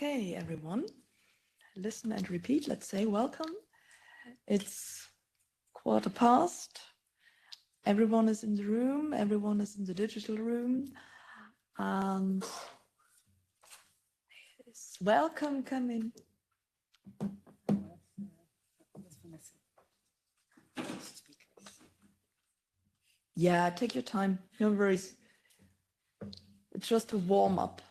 Okay, everyone, listen and repeat. Let's say welcome. It's 1:15. Everyone is in the room. Everyone is in the digital room. And welcome, come in. Yeah, take your time. No worries. It's just a warm up.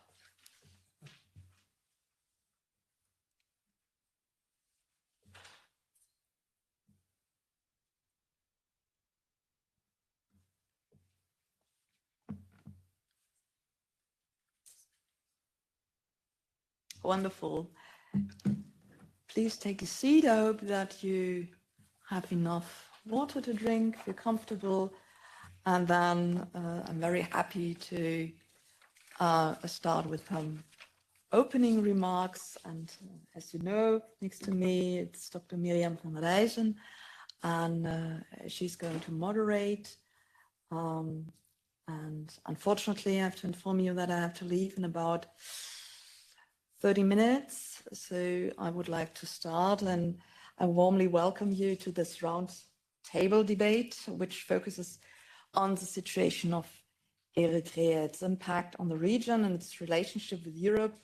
Wonderful. Please take a seat. I hope that you have enough water to drink, feel comfortable. And then I'm very happy to start with some opening remarks. And as you know, next to me, it's Dr. Miriam van Rijzen, and she's going to moderate. And unfortunately, I have to inform you that I have to leave in about 30 minutes. So I would like to start, and I warmly welcome you to this round table debate, which focuses on the situation of Eritrea, its impact on the region and its relationship with Europe.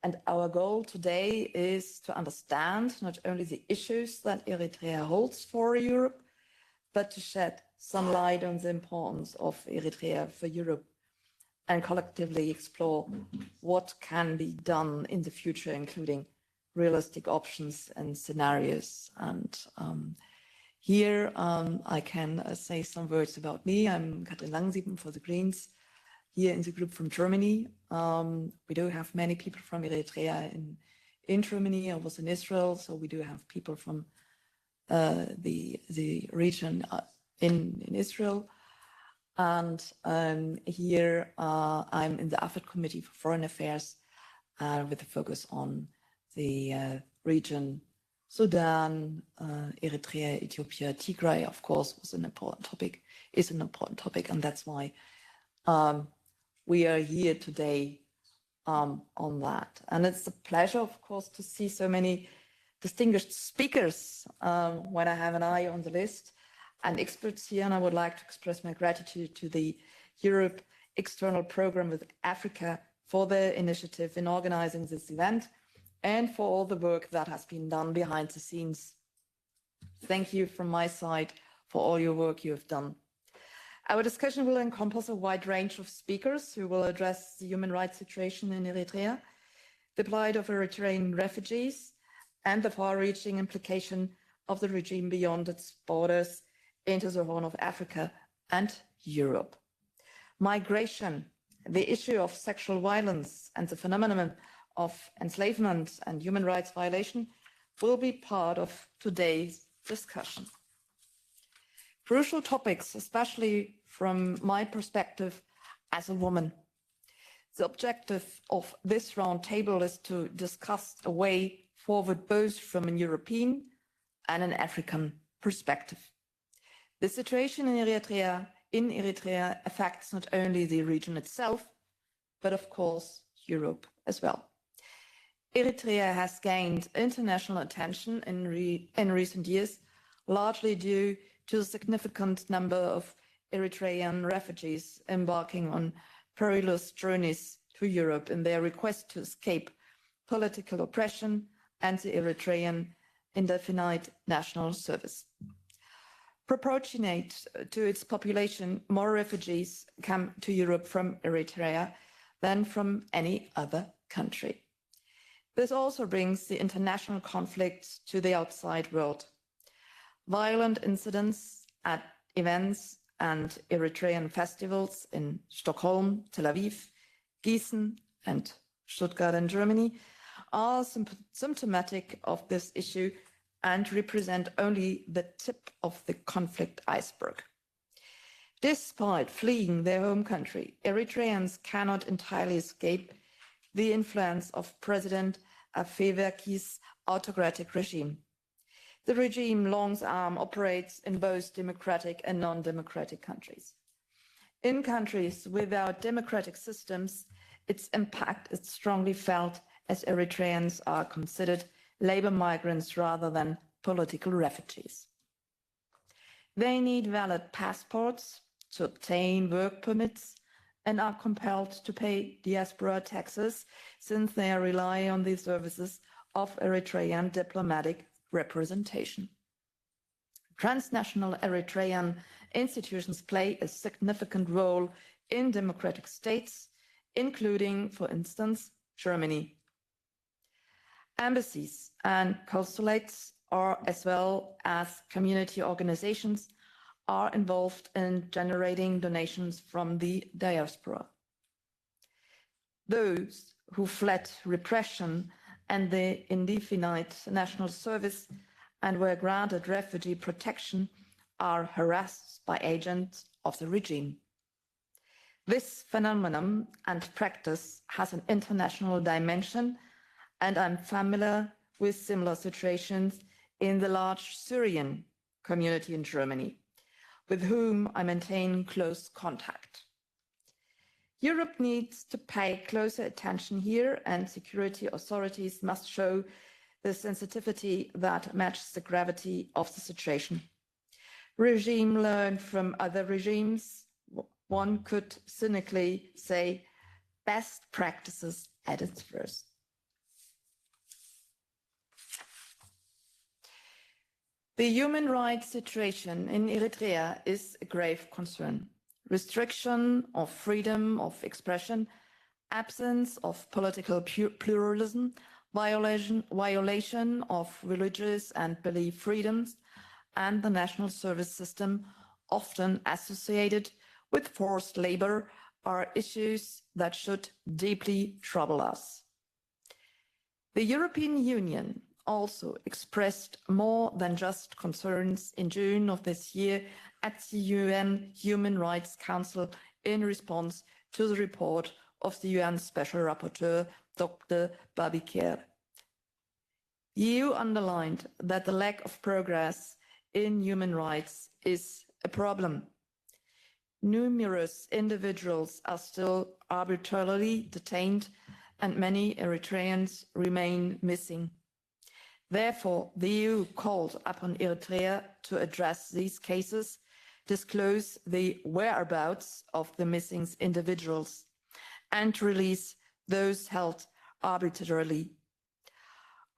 And our goal today is to understand not only the issues that Eritrea holds for Europe, but to shed some light on the importance of Eritrea for Europe and collectively explore what can be done in the future, including realistic options and scenarios. And here I can say some words about me. I'm Katrin Langensiepen for the Greens here in the group from Germany. We do have many people from Eritrea in Germany. I was in Israel, so we do have people from the region in Israel. And here I'm in the AFET Committee for Foreign Affairs with a focus on the region Sudan, Eritrea, Ethiopia, Tigray, of course, was an important topic, is an important topic, and that's why we are here today on that. And it's a pleasure, of course, to see so many distinguished speakers when I have an eye on the list and experts here. And I would like to express my gratitude to the Europe External Program with Africa for their initiative in organizing this event and for all the work that has been done behind the scenes. Thank you from my side for all your work you have done. Our discussion will encompass a wide range of speakers who will address the human rights situation in Eritrea, the plight of Eritrean refugees, and the far-reaching implication of the regime beyond its borders into the Horn of Africa and Europe. Migration, the issue of sexual violence, and the phenomenon of enslavement and human rights violation will be part of today's discussion. Crucial topics, especially from my perspective as a woman. The objective of this roundtable is to discuss a way forward both from a European and an African perspective. The situation in Eritrea affects not only the region itself, but of course Europe as well. Eritrea has gained international attention in recent years, largely due to the significant number of Eritrean refugees embarking on perilous journeys to Europe in their request to escape political oppression and the Eritrean indefinite national service. Proportionate to its population, more refugees come to Europe from Eritrea than from any other country. This also brings the international conflict to the outside world. Violent incidents at events and Eritrean festivals in Stockholm, Tel Aviv, Gießen, and Stuttgart in Germany are symptomatic of this issue and represent only the tip of the conflict iceberg. Despite fleeing their home country, Eritreans cannot entirely escape the influence of President Afewerki's autocratic regime. The regime Long's arm operates in both democratic and non-democratic countries. In countries without democratic systems, its impact is strongly felt as Eritreans are considered labor migrants rather than political refugees. They need valid passports to obtain work permits and are compelled to pay diaspora taxes since they rely on the services of Eritrean diplomatic representation. Transnational Eritrean institutions play a significant role in democratic states, including, for instance, Germany. Embassies and consulates, as well as community organizations, are involved in generating donations from the diaspora. Those who fled repression and the indefinite national service and were granted refugee protection are harassed by agents of the regime. This phenomenon and practice has an international dimension, and I'm familiar with similar situations in the large Syrian community in Germany, with whom I maintain close contact. Europe needs to pay closer attention here, and security authorities must show the sensitivity that matches the gravity of the situation. Regime learn from other regimes. One could cynically say best practices at its worst. The human rights situation in Eritrea is a grave concern. Restriction of freedom of expression, absence of political pluralism, violation of religious and belief freedoms, and the national service system, often associated with forced labor, are issues that should deeply trouble us. The European Union also expressed more than just concerns in June of this year at the UN Human Rights Council in response to the report of the UN Special Rapporteur, Dr. Babiker. The EU underlined that the lack of progress in human rights is a problem. Numerous individuals are still arbitrarily detained and many Eritreans remain missing. Therefore, the EU called upon Eritrea to address these cases, disclose the whereabouts of the missing individuals, and release those held arbitrarily.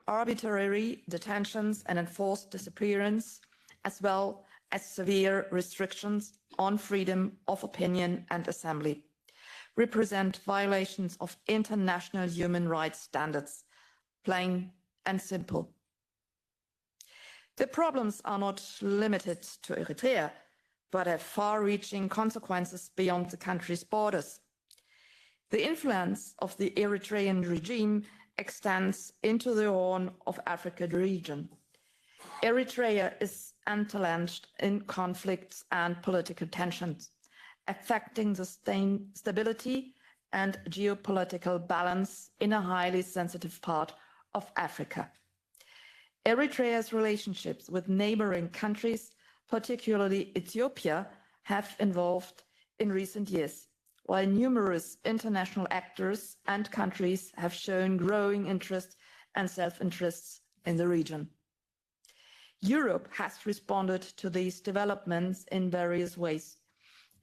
Arbitrary detentions and enforced disappearance, as well as severe restrictions on freedom of opinion and assembly, represent violations of international human rights standards, plain and simple. The problems are not limited to Eritrea, but have far-reaching consequences beyond the country's borders. The influence of the Eritrean regime extends into the Horn of Africa region. Eritrea is entrenched in conflicts and political tensions, affecting the stability and geopolitical balance in a highly sensitive part of Africa. Eritrea's relationships with neighboring countries, particularly Ethiopia, have evolved in recent years, while numerous international actors and countries have shown growing interest and self-interests in the region. Europe has responded to these developments in various ways,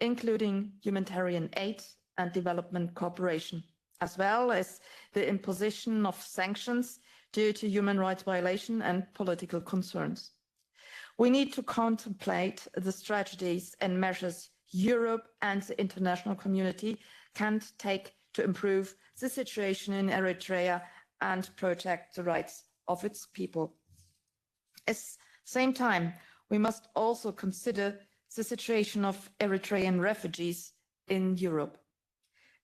including humanitarian aid and development cooperation, as well as the imposition of sanctions due to human rights violation and political concerns. We need to contemplate the strategies and measures Europe and the international community can take to improve the situation in Eritrea and protect the rights of its people. At the same time, we must also consider the situation of Eritrean refugees in Europe.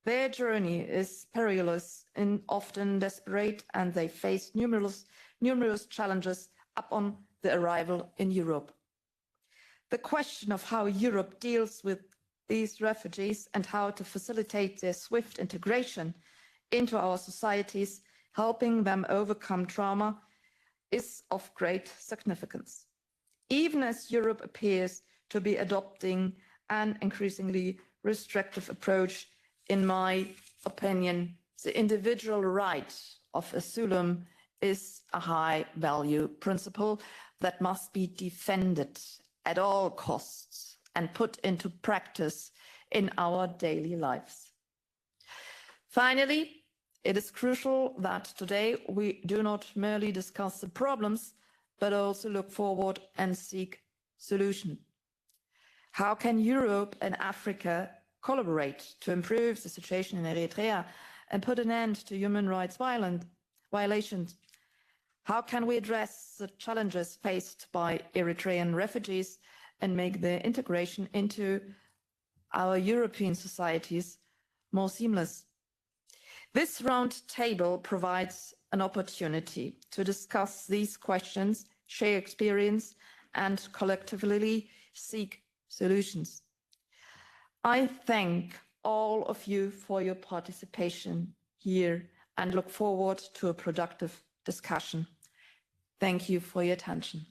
Their journey is perilous and often desperate, and they face numerous challenges upon the arrival in Europe. The question of how Europe deals with these refugees and how to facilitate their swift integration into our societies, helping them overcome trauma, is of great significance. Even as Europe appears to be adopting an increasingly restrictive approach, in my opinion, the individual right of asylum is a high value principle that must be defended at all costs and put into practice in our daily lives. Finally, it is crucial that today we do not merely discuss the problems, but also look forward and seek solutions. How can Europe and Africa collaborate to improve the situation in Eritrea and put an end to human rights violations? How can we address the challenges faced by Eritrean refugees and make their integration into our European societies more seamless? This roundtable provides an opportunity to discuss these questions, share experience, and collectively seek solutions. I thank all of you for your participation here and look forward to a productive discussion. Thank you for your attention.